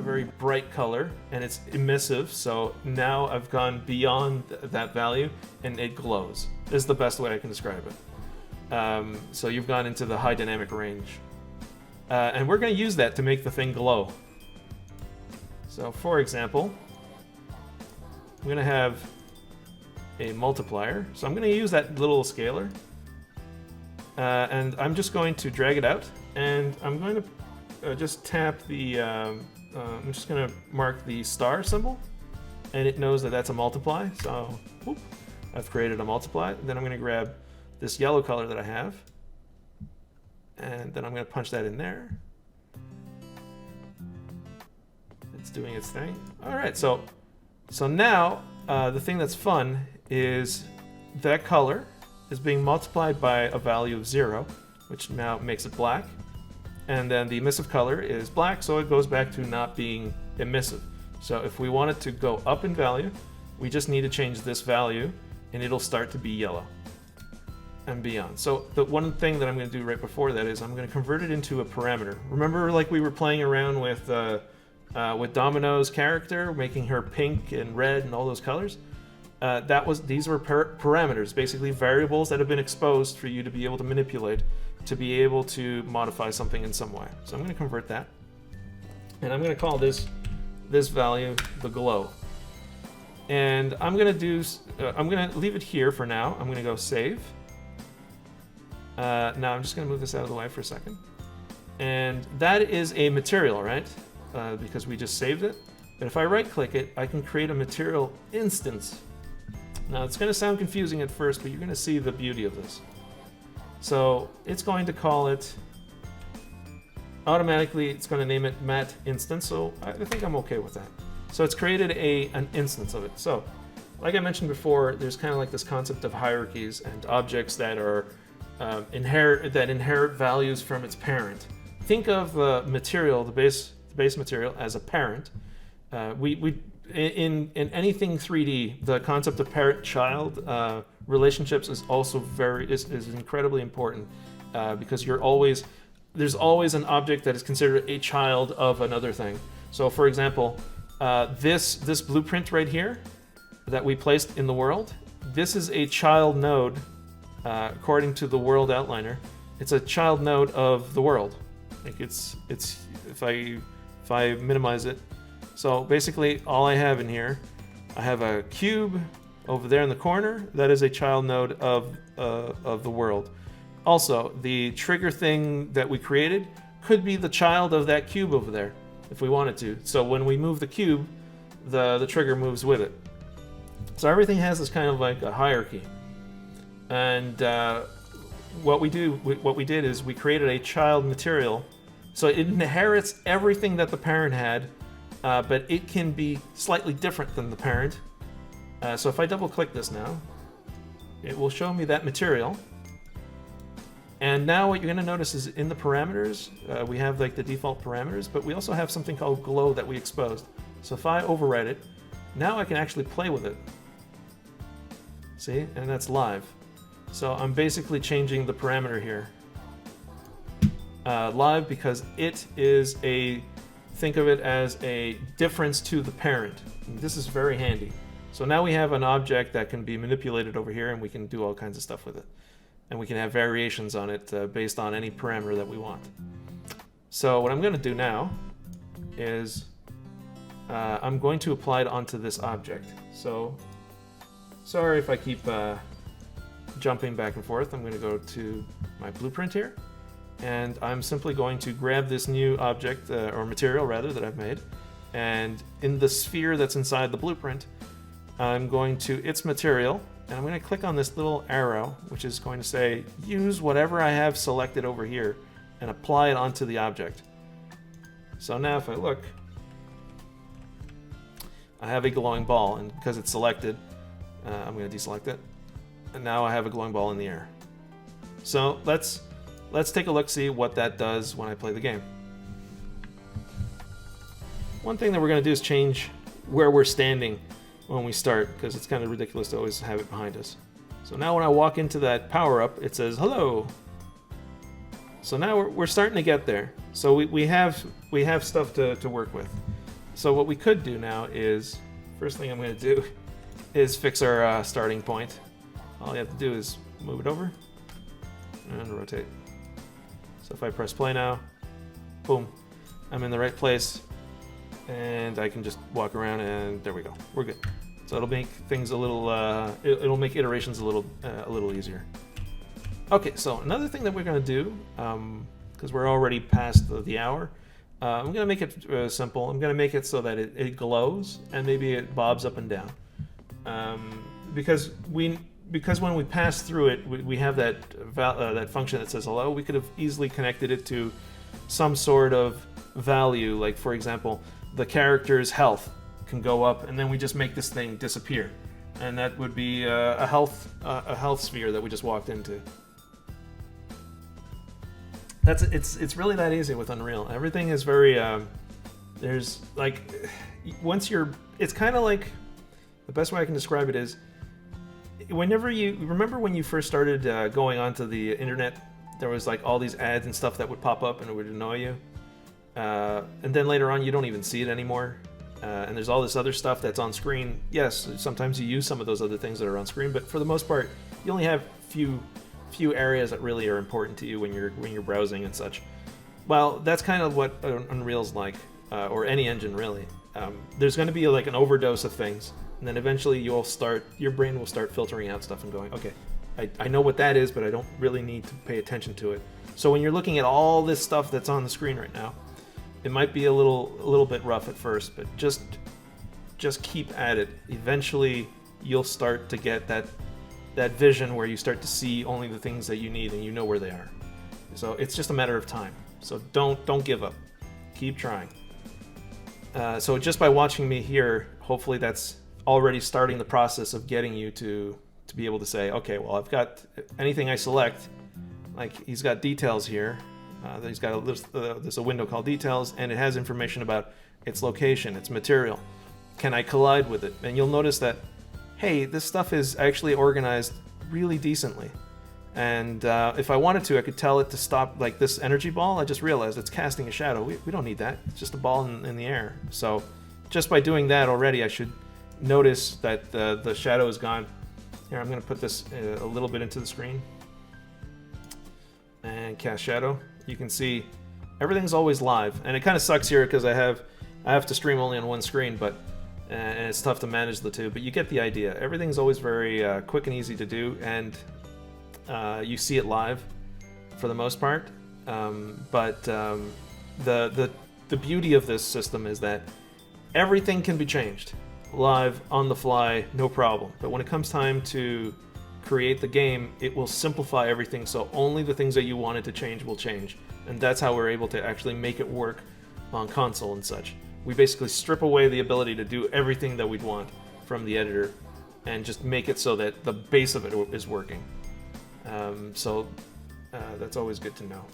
very bright color, and it's emissive, so now I've gone beyond that value, and it glows. This is the best way I can describe it. So you've gone into the high dynamic range. And we're going to use that to make the thing glow. So for example, I'm going to have a multiplier. So I'm going to use that little scalar. And I'm just going to drag it out, and I'm going to just tap the, I'm just going to mark the star symbol, and it knows that that's a multiply. So whoop, I've created a multiply. Then I'm going to grab this yellow color that I have, and then I'm going to punch that in there. It's doing its thing. All right, so now the thing that's fun is that color is being multiplied by a value of 0, which now makes it black. And then the emissive color is black, so it goes back to not being emissive. So if we want it to go up in value, we just need to change this value, and it'll start to be yellow and beyond. So the one thing that I'm going to do right before that is I'm going to convert it into a parameter. Remember, like we were playing around with Domino's character, making her pink and red and all those colors? These were parameters, basically variables that have been exposed for you to be able to manipulate, to be able to modify something in some way. So I'm going to convert that, and I'm going to call this value the glow. And I'm going to leave it here for now. I'm going to go save. Now I'm just going to move this out of the way for a second. And that is a material, right? Because we just saved it. But if I right-click it, I can create a material instance. Now it's going to sound confusing at first, but you're going to see the beauty of this. So it's going to call it, automatically it's going to name it mat instance, so I think I'm okay with that. So it's created an instance of it. So like I mentioned before, there's kind of like this concept of hierarchies and objects that are inherit values from its parent. Think of the material, the base material, as a parent. In anything 3D, the concept of parent-child relationships is also is incredibly important because there's always an object that is considered a child of another thing. So, for example, this blueprint right here that we placed in the world, this is a child node according to the world outliner. It's a child node of the world. Like it's if I minimize it. So basically, all I have in here, I have a cube over there in the corner. That is a child node of the world. Also, the trigger thing that we created could be the child of that cube over there, if we wanted to. So when we move the cube, the trigger moves with it. So everything has this kind of like a hierarchy. And what we did is we created a child material. So it inherits everything that the parent had, but it can be slightly different than the parent. So if I double click this now, it will show me that material. And now what you're going to notice is in the parameters, we have like the default parameters, but we also have something called glow that we exposed. So if I overwrite it, now I can actually play with it. See? And that's live. So I'm basically changing the parameter here. Live because it is think of it as a difference to the parent. And this is very handy. So now we have an object that can be manipulated over here, and we can do all kinds of stuff with it. And we can have variations on it based on any parameter that we want. So what I'm going to do now is I'm going to apply it onto this object. So sorry if I keep jumping back and forth. I'm going to go to my blueprint here, and I'm simply going to grab this new object, or material rather, that I've made, and in the sphere that's inside the blueprint, I'm going to its material, and I'm going to click on this little arrow, which is going to say, use whatever I have selected over here and apply it onto the object. So now if I look, I have a glowing ball, and because it's selected, I'm going to deselect it, and now I have a glowing ball in the air. So let's take a look, see what that does when I play the game. One thing that we're going to do is change where we're standing when we start, because it's kind of ridiculous to always have it behind us. So now when I walk into that power-up, it says, hello. So now we're starting to get there. So we have stuff to work with. So what we could do now is, first thing I'm going to do is fix our starting point. All you have to do is move it over and rotate. So if I press play now, boom, I'm in the right place, and I can just walk around, and there we go. We're good. So it'll make things a little, it'll make iterations a little easier. Okay, so another thing that we're going to do, because we're already past the hour, I'm going to make it simple. I'm going to make it so that it glows, and maybe it bobs up and down. Because when we pass through it, we have that function that says hello. We could have easily connected it to some sort of value, like for example, the character's health can go up, and then we just make this thing disappear, and that would be a health sphere that we just walked into. It's really that easy with Unreal. Everything is very there's like it's kind of like, the best way I can describe it is, whenever you remember when you first started going onto the internet, there was like all these ads and stuff that would pop up and it would annoy you, and then later on you don't even see it anymore, and there's all this other stuff that's on screen. Yes, sometimes you use some of those other things that are on screen, but for the most part you only have few areas that really are important to you when you're browsing and such. Well, that's kind of what Unreal's like, or any engine really. There's going to be like an overdose of things, and then eventually your brain will start filtering out stuff and going, okay, I know what that is, but I don't really need to pay attention to it. So when you're looking at all this stuff that's on the screen right now, it might be a little bit rough at first, but just keep at it. Eventually you'll start to get that vision where you start to see only the things that you need, and you know where they are. So it's just a matter of time. So don't give up. Keep trying. So just by watching me here, hopefully that's already starting the process of getting you to be able to say, okay, well, I've got anything I select, like he's got details here. He's got there's a window called details, and it has information about its location, its material. Can I collide with it? And you'll notice that, hey, this stuff is actually organized really decently. And if I wanted to, I could tell it to stop, like this energy ball. I just realized it's casting a shadow. We don't need that. It's just a ball in the air. So just by doing that already, I should notice that the shadow is gone. Here, I'm going to put this a little bit into the screen. And cast shadow. You can see everything's always live. And it kind of sucks here because I have to stream only on one screen, but and it's tough to manage the two, but you get the idea. Everything's always very quick and easy to do, and you see it live for the most part. But the beauty of this system is that everything can be changed live, on the fly, no problem. But when it comes time to create the game, it will simplify everything, so only the things that you wanted to change will change. And that's how we're able to actually make it work on console and such. We basically strip away the ability to do everything that we'd want from the editor and just make it so that the base of it is working. So that's always good to know.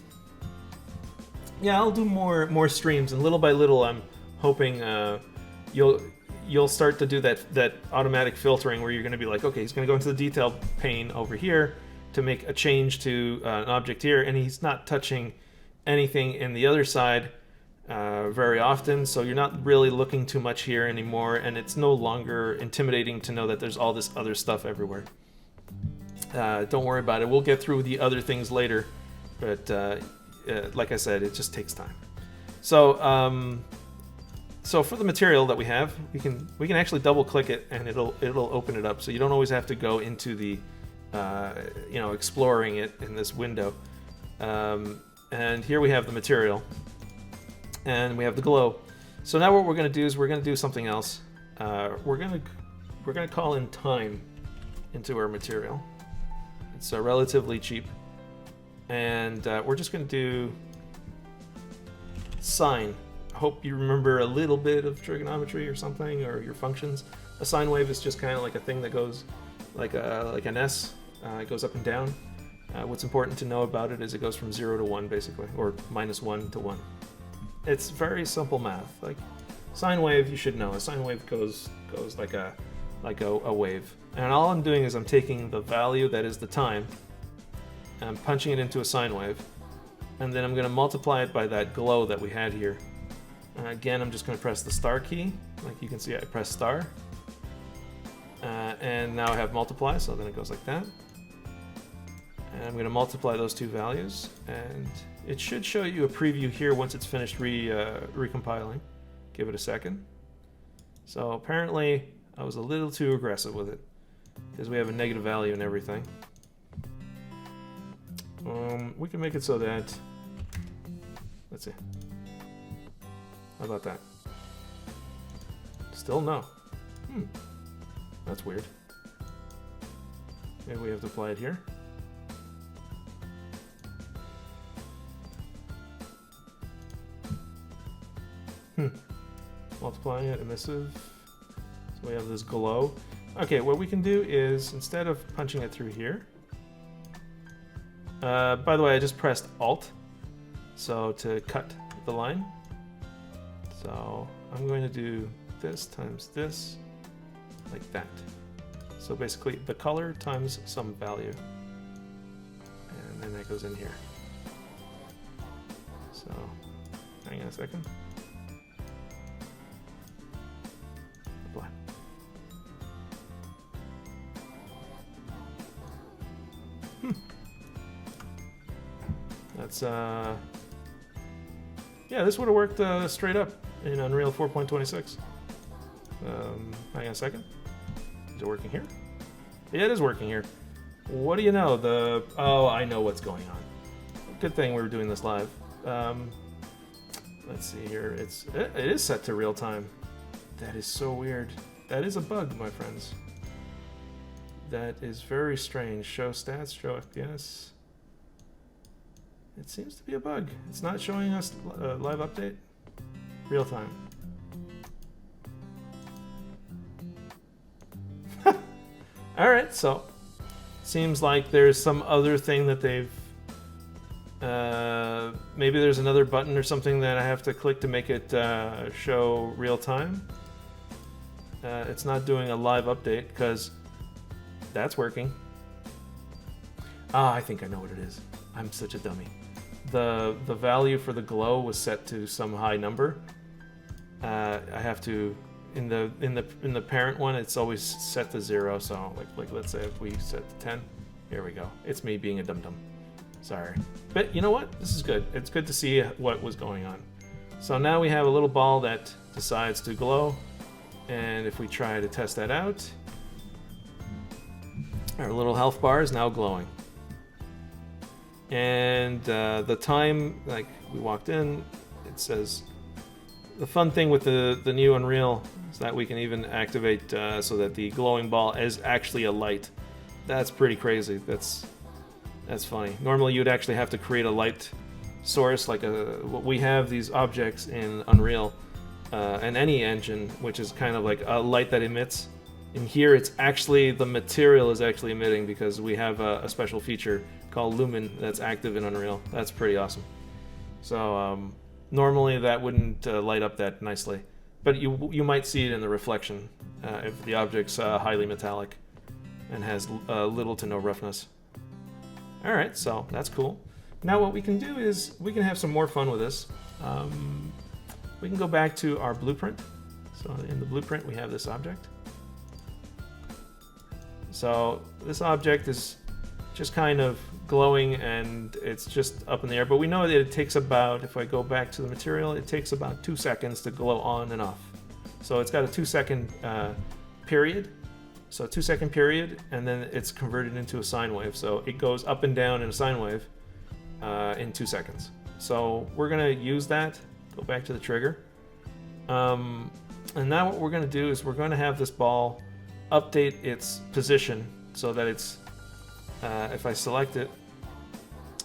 Yeah, I'll do more streams, and little by little I'm hoping you'll start to do that automatic filtering where you're going to be like, okay, he's going to go into the detail pane over here to make a change to an object here, and he's not touching anything in the other side very often, so you're not really looking too much here anymore, and it's no longer intimidating to know that there's all this other stuff everywhere. Don't worry about it. We'll get through the other things later, but like I said, it just takes time. So so for the material that we have, we can actually double click it, and it'll open it up, so you don't always have to go into the exploring it in this window. And here we have the material, and we have the glow. So now what we're going to do is we're going to do something else. We're going to call in time into our material. It's relatively cheap, and we're just going to do sine. I hope you remember a little bit of trigonometry or something, or your functions. A sine wave is just kind of like a thing that goes like an S. It goes up and down. What's important to know about it is it goes from 0 to 1 basically, or -1 to 1. It's very simple math. Like sine wave, you should know. A sine wave goes like a wave. And all I'm doing is I'm taking the value that is the time, and I'm punching it into a sine wave, and then I'm going to multiply it by that glow that we had here. Again, I'm just going to press the star key. Like you can see, I press star. And now I have multiply, so then it goes like that. And I'm going to multiply those two values, and it should show you a preview here once it's finished recompiling. Give it a second. So apparently I was a little too aggressive with it, because we have a negative value and everything. We can make it so that, let's see. How about that? Still no. That's weird. Maybe we have to apply it here. Multiplying it, emissive. So we have this glow. Okay, what we can do is, instead of punching it through here, by the way, I just pressed Alt, so to cut the line. So I'm going to do this times this, like that. So basically the color times some value. And then that goes in here. So, hang on a second. Apply. That's, yeah, this would have worked straight up in Unreal 4.26. Hang on a second. Is it working here? Yeah, it is working here. What do you know? Oh, I know what's going on. Good thing we were doing this live. Let's see here. It is set to real time. That is so weird. That is a bug, my friends. That is very strange. Show stats, show FPS. It seems to be a bug. It's not showing us live update. Real time. Alright, so seems like there's some other thing that they've maybe there's another button or something that I have to click to make it show real time. It's not doing a live update because that's working. I think I know what it is. I'm such a dummy. The value for the glow was set to some high number. I have to in the parent one, it's always set to 0. So like let's say if we set to 10, here we go. It's me being a dum-dum. Sorry, but you know what? This is good. It's good to see what was going on. So now we have a little ball that decides to glow, and if we try to test that out, our little health bar is now glowing. And the time, like we walked in, it says the fun thing with the new Unreal is that we can even activate so that the glowing ball is actually a light. That's pretty crazy. That's funny. Normally you'd actually have to create a light source, like we have these objects in Unreal and any engine, which is kind of like a light that emits. In here, it's actually the material is actually emitting because we have a special feature called Lumen that's active in Unreal. That's pretty awesome. So normally that wouldn't light up that nicely, but you might see it in the reflection if the object's highly metallic and has little to no roughness. All right, so that's cool. Now what we can do is we can have some more fun with this. We can go back to our blueprint. So in the blueprint, we have this object. So this object is just kind of glowing and it's just up in the air, but we know that it takes about, if I go back to the material, it takes about 2 seconds to glow on and off. So it's got a 2-second period. So a 2-second period, and then it's converted into a sine wave. So it goes up and down in a sine wave in 2 seconds. So we're gonna use that, go back to the trigger. And now what we're gonna do is we're gonna have this ball update its position so that it's, if I select it,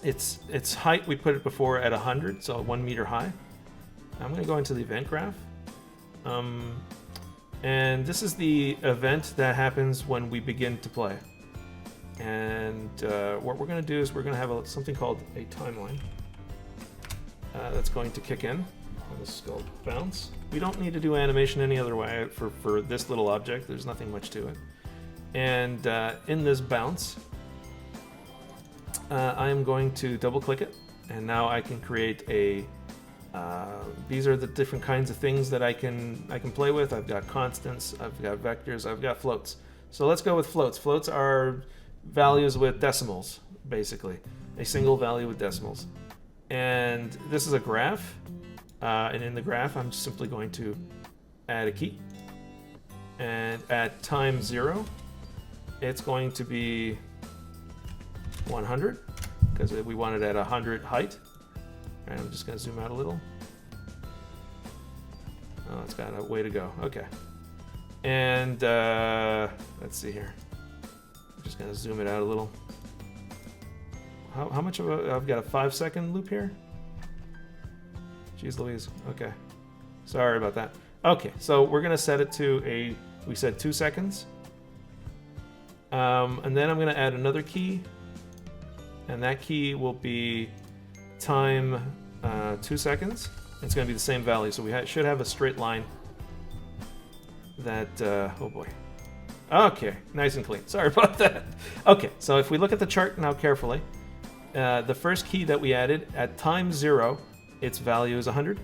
its height, we put it before at 100, so 1 meter high. I'm gonna go into the event graph. And this is the event that happens when we begin to play. And what we're going to do is we're going to have something called a timeline that's going to kick in. This is called bounce. We don't need to do animation any other way for this little object. There's nothing much to it. And in this bounce, I am going to double click it. And now I can create a These are the different kinds of things that I can play with. I've got constants, I've got vectors, I've got floats. So let's go with floats. Floats are values with decimals, basically. A single value with decimals. And this is a graph. And in the graph, I'm simply going to add a key. And at time 0, it's going to be 100, because we want it at 100 height. And I'm just going to zoom out a little. Oh, it's got a way to go. Okay. And let's see here. I'm just going to zoom it out a little. How much of a... I've got a 5-second loop here? Jeez Louise. Okay. Sorry about that. Okay, so we're going to set it to a... We said 2 seconds. And then I'm going to add another key. And that key will be time 2 seconds. It's going to be the same value, so we should have a straight line that... oh boy. Okay, nice and clean. Sorry about that. Okay, so if we look at the chart now carefully, the first key that we added, at time 0, its value is 100.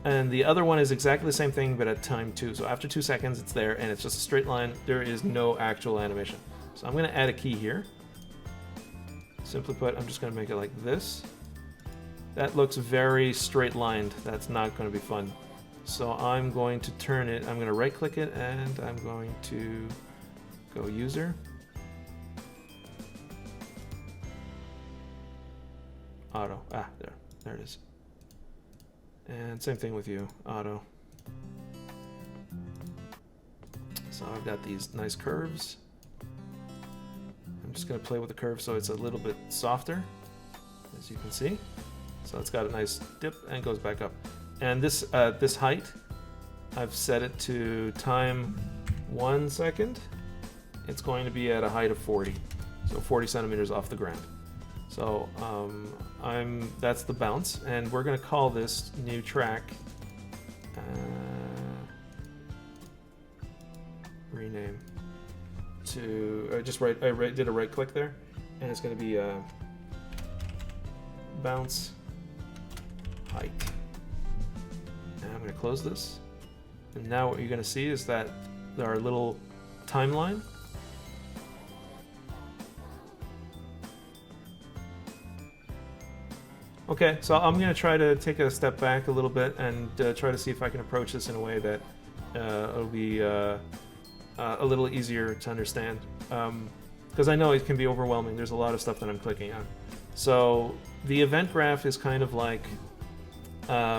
And the other one is exactly the same thing, but at time 2. So after 2 seconds, it's there, and it's just a straight line. There is no actual animation. So I'm going to add a key here. Simply put, I'm just going to make it like this. That looks very straight lined. That's not going to be fun. So I'm going to turn it, I'm going to right click it, and I'm going to go user. Auto. Ah, there it is. And same thing with you, auto. So I've got these nice curves. I'm just going to play with the curve so it's a little bit softer, as you can see. So it's got a nice dip and goes back up. And this this height, I've set it to time 1 second. It's going to be at a height of 40, so 40 centimeters off the ground. So that's the bounce, and we're going to call this new track rename to I did a right click there, and it's going to be bounce height. And I'm going to close this, and now what you're going to see is that our little timeline Okay, so I'm going to try to take a step back a little bit and try to see if I can approach this in a way that it'll be a little easier to understand. Because I know it can be overwhelming. There's a lot of stuff that I'm clicking on. So the event graph is kind of like,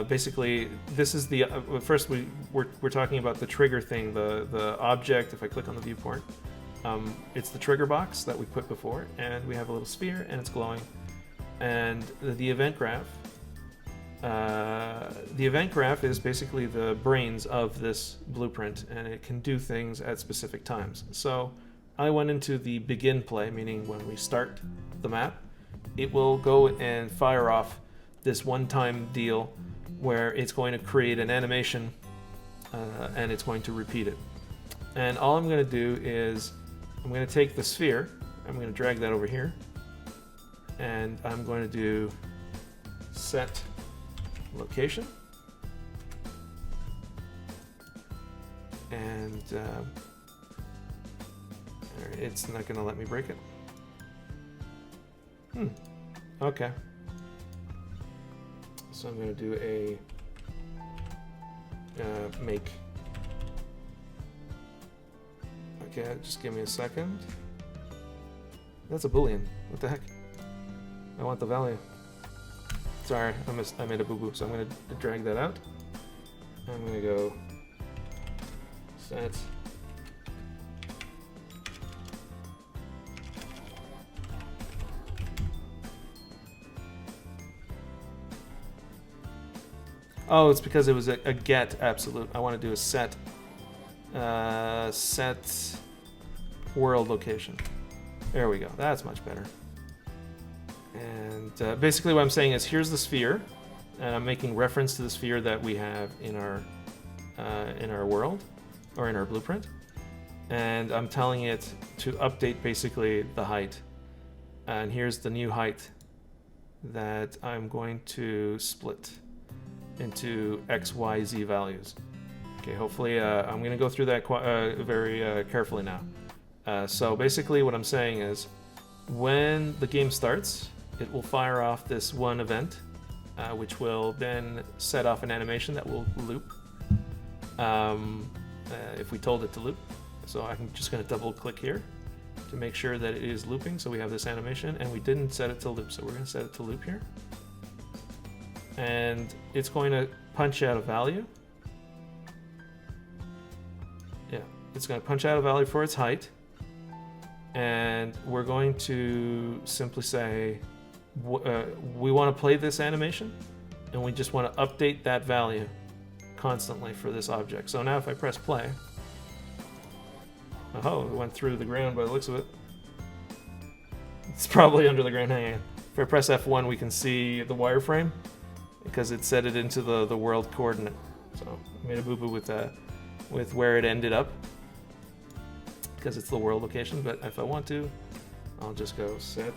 basically, this is the, first we're talking about the trigger thing, the object. If I click on the viewport, it's the trigger box that we put before, and we have a little sphere and it's glowing. And the event graph is basically the brains of this blueprint, and it can do things at specific times. So I went into the begin play, meaning when we start the map, it will go and fire off this one-time deal where it's going to create an animation and it's going to repeat it. And all I'm going to do is I'm going to take the sphere, I'm going to drag that over here, and I'm going to do set location, and it's not going to let me break it. Okay. So I'm going to do a make. Okay, just give me a second. That's a boolean. What the heck? I want the value. Sorry, I made a boo-boo, so I'm going to drag that out. I'm going to go set Oh, it's because it was a get absolute. I want to do a set set world location. There we go. That's much better. And basically what I'm saying is here's the sphere, and I'm making reference to the sphere that we have in our world, or in our blueprint. And I'm telling it to update basically the height. And here's the new height that I'm going to split. into X, Y, Z values. Okay, hopefully I'm going to go through that very carefully now. So basically what I'm saying is when the game starts, it will fire off this one event, which will then set off an animation that will loop if we told it to loop. So I'm just going to double click here to make sure that it is looping. So we have this animation and we didn't set it to loop. So we're going to set it to loop here. And it's going to punch out a value. Yeah, it's going to punch out a value for its height. And we're going to simply say, we want to play this animation and we just want to update that value constantly for this object. So now if I press play, oh, it went through the ground by the looks of it. It's probably under the ground hanging. If I press F1, we can see the wireframe because it set it into the world coordinate. So I made a boo-boo with where it ended up because it's the world location. But if I want to, I'll just go set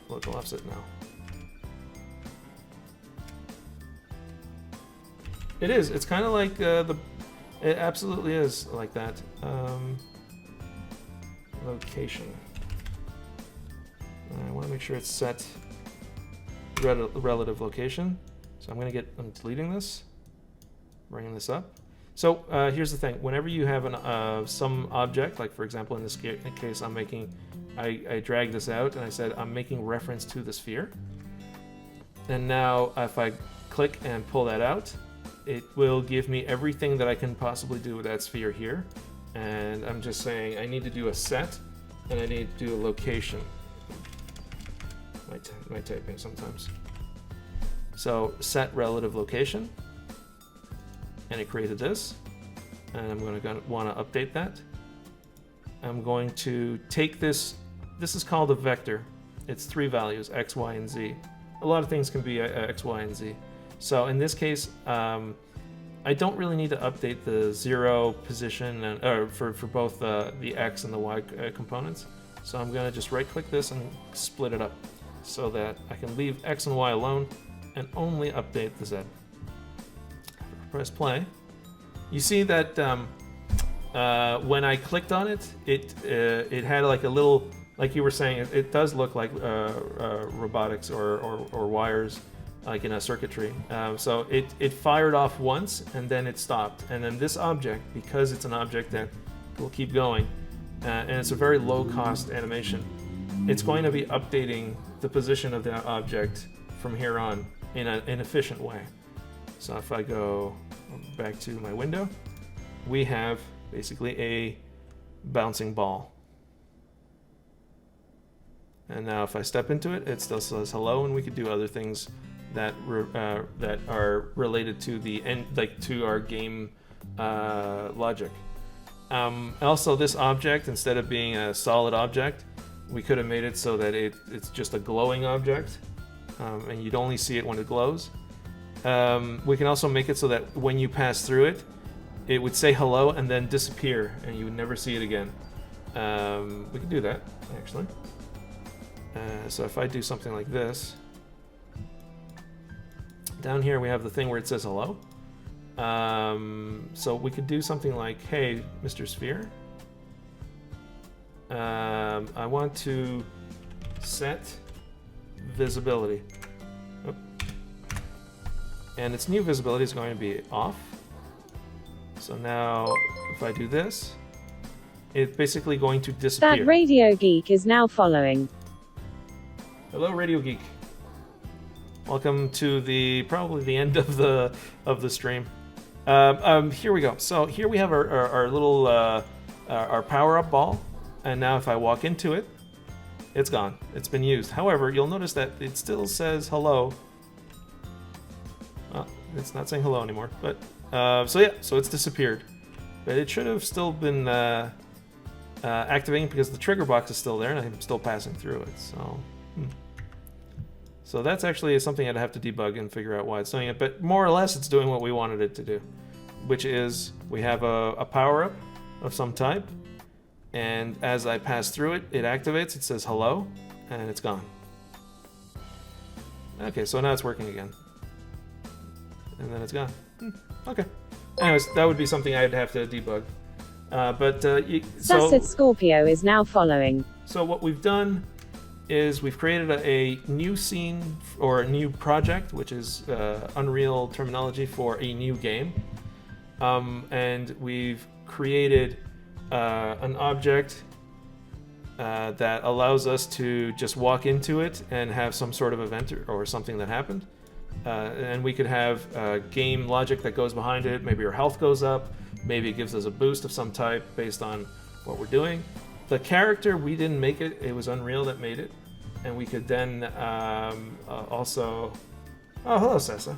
local offset now. It is. It's kind of like it absolutely is like that. Location. I want to make sure it's set relative location. So I'm deleting this, bringing this up. So here's the thing. Whenever you have some object, like for example in this case, I dragged this out and I said I'm making reference to the sphere. And now if I click and pull that out, it will give me everything that I can possibly do with that sphere here. And I'm just saying I need to do a set and I need to do a location. My typing sometimes. So set relative location, and it created this, and I'm going to want to update that. I'm going to take this is called a vector. It's 3 values, X, Y, and Z. A lot of things can be X, Y, and Z. So in this case, I don't really need to update the 0 position for both the X and the Y components. So I'm going to just right click this and split it up so that I can leave X and Y alone and only update the Z. Press play. You see that when I clicked on it, it had like a little, like you were saying, it does look like robotics or wires, like in a circuitry. So it fired off once and then it stopped. And then this object, because it's an object that will keep going, and it's a very low cost animation, it's going to be updating the position of that object from here on in an efficient way. So if I go back to my window, we have basically a bouncing ball. And now if I step into it, it still says hello, and we could do other things that are related to the end, like to our game logic. Also, this object, instead of being a solid object, we could have made it so that it's just a glowing object, and you'd only see it when it glows. We can also make it so that when you pass through it, it would say hello and then disappear, and you would never see it again. We could do that, actually. So if I do something like this, down here we have the thing where it says hello. So we could do something like, hey, Mr. Sphere, I want to set visibility. Oh. And its new visibility is going to be off. So now if I do this, it's basically going to disappear. That Radio Geek is now following. Hello, Radio Geek. Welcome to probably the end of the stream. Here we go. So here we have our little our power-up ball, and now if I walk into it, it's gone. It's been used. However, you'll notice that it still says hello. Well, it's not saying hello anymore. But so yeah, so it's disappeared. But it should have still been activating because the trigger box is still there, and I'm still passing through it. So. So that's actually something I'd have to debug and figure out why it's doing it, but more or less it's doing what we wanted it to do, which is we have a power-up of some type, and as I pass through it, it activates, it says hello, and it's gone. Okay, so now it's working again. And then it's gone. Okay. Anyways, that would be something I'd have to debug. Sassed Scorpio is now following. So what we've done is we've created a new scene or a new project, which is Unreal terminology for a new game. And we've created an object that allows us to just walk into it and have some sort of event or something that happened. And we could have game logic that goes behind it. Maybe our health goes up. Maybe it gives us a boost of some type based on what we're doing. The character, we didn't make it. It was Unreal that made it. And we could then also... Oh, hello, Sessa.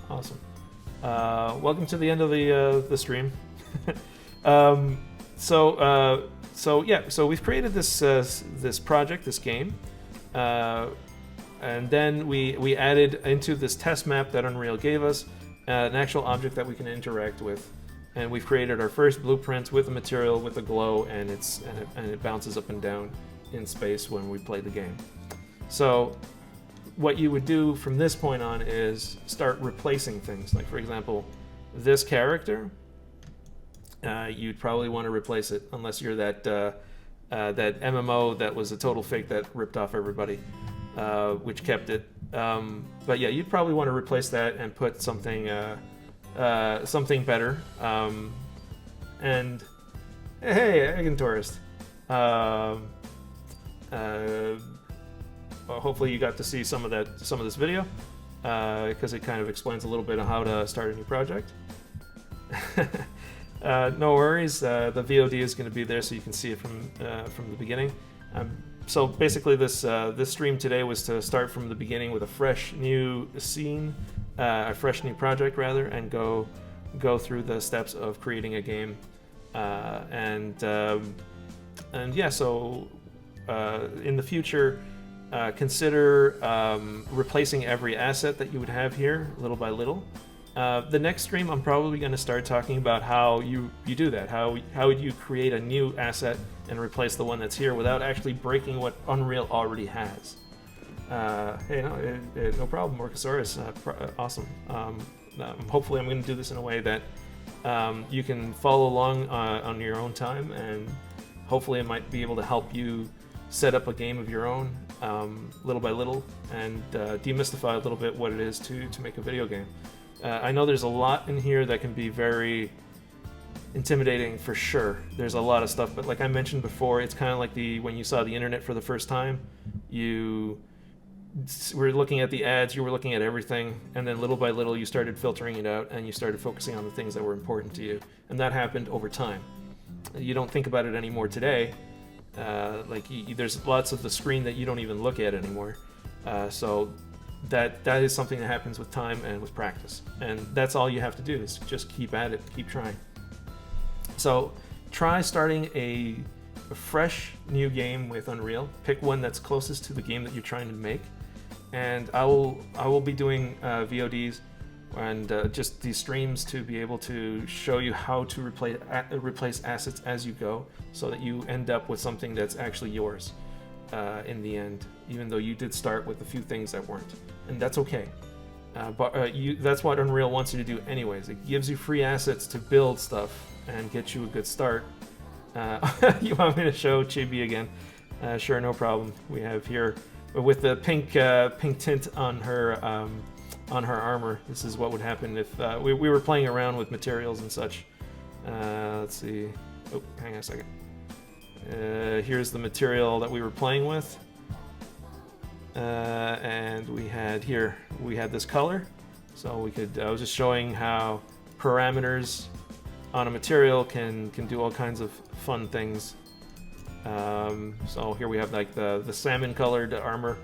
Awesome. Welcome to the end of the stream. So we've created this project, this game. And then we added into this test map that Unreal gave us an actual object that we can interact with. And we've created our first blueprint with the material, with the glow, and it bounces up and down in space when we play the game. So what you would do from this point on is start replacing things. Like, for example, this character, you'd probably want to replace it unless you're that MMO that was a total fake that ripped off everybody, which kept it. But yeah, you'd probably want to replace that and put something better. And hey, Egg Tourist. Well, hopefully you got to see some of this video, because it kind of explains a little bit of how to start a new project. No worries. The VOD is going to be there, so you can see it from the beginning. So basically, this stream today was to start from the beginning with a fresh new scene, a fresh new project rather, and go through the steps of creating a game. And yeah, so in the future, consider replacing every asset that you would have here, little by little. The next stream, I'm probably going to start talking about how you do that. How would you create a new asset and replace the one that's here without actually breaking what Unreal already has. Hey, no problem, Orcosaurus. Awesome. Hopefully, I'm going to do this in a way that you can follow along on your own time, and hopefully, it might be able to help you set up a game of your own, little by little, and demystify a little bit what it is to make a video game. I know there's a lot in here that can be very intimidating for sure. There's a lot of stuff, but like I mentioned before, it's kind of like when you saw the internet for the first time, you were looking at the ads, you were looking at everything, and then little by little you started filtering it out and you started focusing on the things that were important to you. And that happened over time. You don't think about it anymore today. There's lots of the screen that you don't even look at anymore. So that is something that happens with time and with practice. And that's all you have to do, is just keep at it, keep trying. So try starting a fresh new game with Unreal. Pick one that's closest to the game that you're trying to make. And I will be doing VODs and just these streams to be able to show you how to replace assets as you go, so that you end up with something that's actually yours in the end, even though you did start with a few things that weren't. And that's okay. That's what Unreal wants you to do anyways. It gives you free assets to build stuff and get you a good start. You want me to show Chibi again? Sure, no problem. We have here, with the pink tint on her armor, this is what would happen if we were playing around with materials and such. Let's see. Oh, hang on a second. Here's the material that we were playing with. And we had this color. So I was just showing how parameters on a material can do all kinds of fun things. So here we have like the salmon colored armor.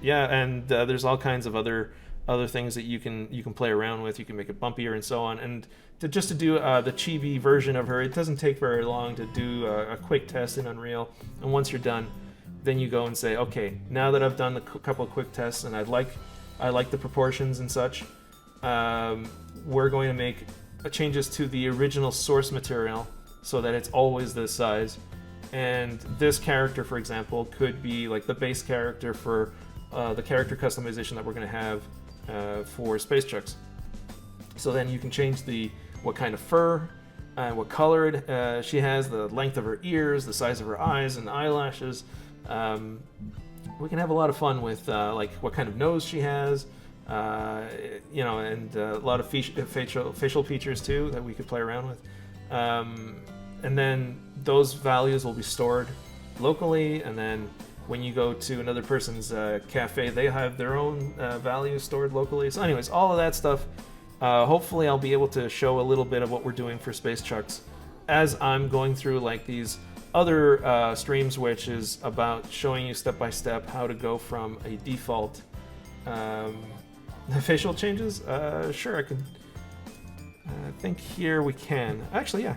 Yeah, and there's all kinds of other things that you can play around with. You can make it bumpier and so on. And to do the chibi version of her, it doesn't take very long to do a quick test in Unreal. And once you're done, then you go and say, okay, now that I've done a couple of quick tests and I like the proportions and such, we're going to make changes to the original source material so that it's always this size. And this character, for example, could be like the base character for the character customization that we're going to have for Space Chucks. So then you can change what kind of fur, what color she has, the length of her ears, the size of her eyes and eyelashes. We can have a lot of fun with like what kind of nose she has, and a lot of facial features too that we could play around with. And then those values will be stored locally, and then when you go to another person's cafe, they have their own values stored locally. So anyways, all of that stuff, hopefully I'll be able to show a little bit of what we're doing for Space Chucks as I'm going through like these other streams, which is about showing you step by step how to go from a default facial changes. Sure, I could. I think here we can. Actually, yeah.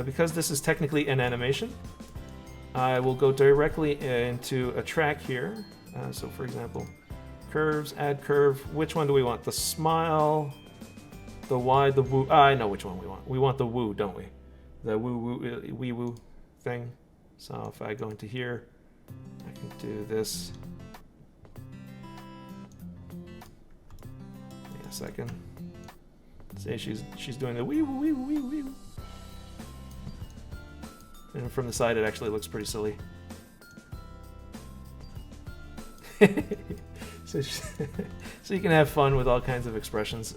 Because this is technically an animation, I will go directly into a track here. So for example, curves, add curve. Which one do we want? The smile, the wide, the woo. I know which one we want. We want the woo, don't we? The wee woo thing. So if I go into here, I can do this. Wait a second. Say she's doing the wee woo wee woo wee woo. And from the side, it actually looks pretty silly. so you can have fun with all kinds of expressions.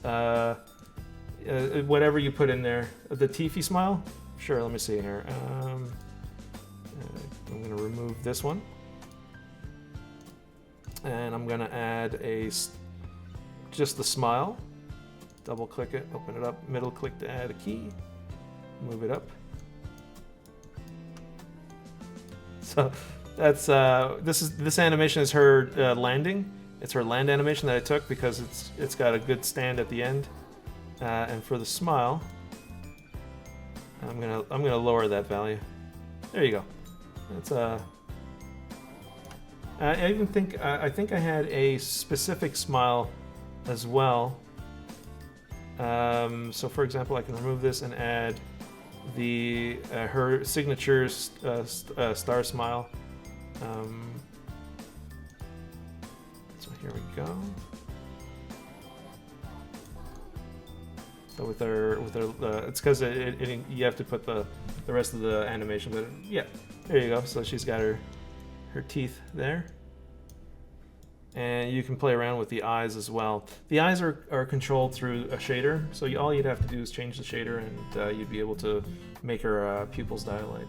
Whatever you put in there. The Tiffy smile? Sure, let me see here. I'm going to remove this one. And I'm going to add just the smile. Double click it, open it up, middle click to add a key. Move it up. So that's this animation is her landing. It's her land animation that I took because it's got a good stand at the end. And for the smile, I'm gonna lower that value. There you go. That's I even think I had a specific smile as well. So for example, I can remove this and add her signature star smile. So here we go. So with her it's because you have to put the rest of the animation, but yeah, there you go. So she's got her teeth there. And you can play around with the eyes as well. The eyes are controlled through a shader, so all you'd have to do is change the shader and you'd be able to make her pupils dilate.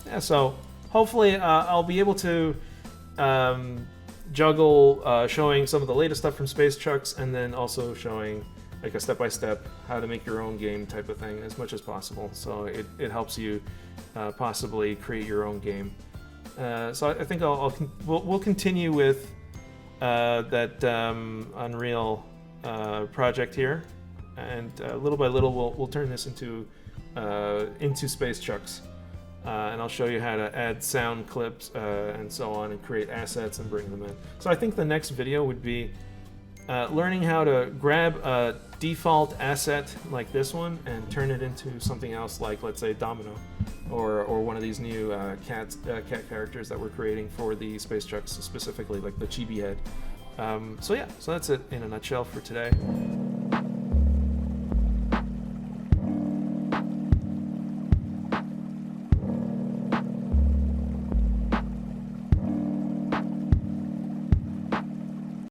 Yeah, so hopefully I'll be able to juggle showing some of the latest stuff from Space Chucks and then also showing like a step-by-step how to make your own game type of thing as much as possible. So it helps you possibly create your own game. So I think we'll continue with that Unreal project here, and little by little we'll turn this into Space Chucks, and I'll show you how to add sound clips and so on, and create assets and bring them in. So I think the next video would be learning how to grab a default asset like this one and turn it into something else, like let's say Domino, or one of these new cat characters that we're creating for the Space Chucks, specifically like the chibi head. So yeah, so that's it in a nutshell for today.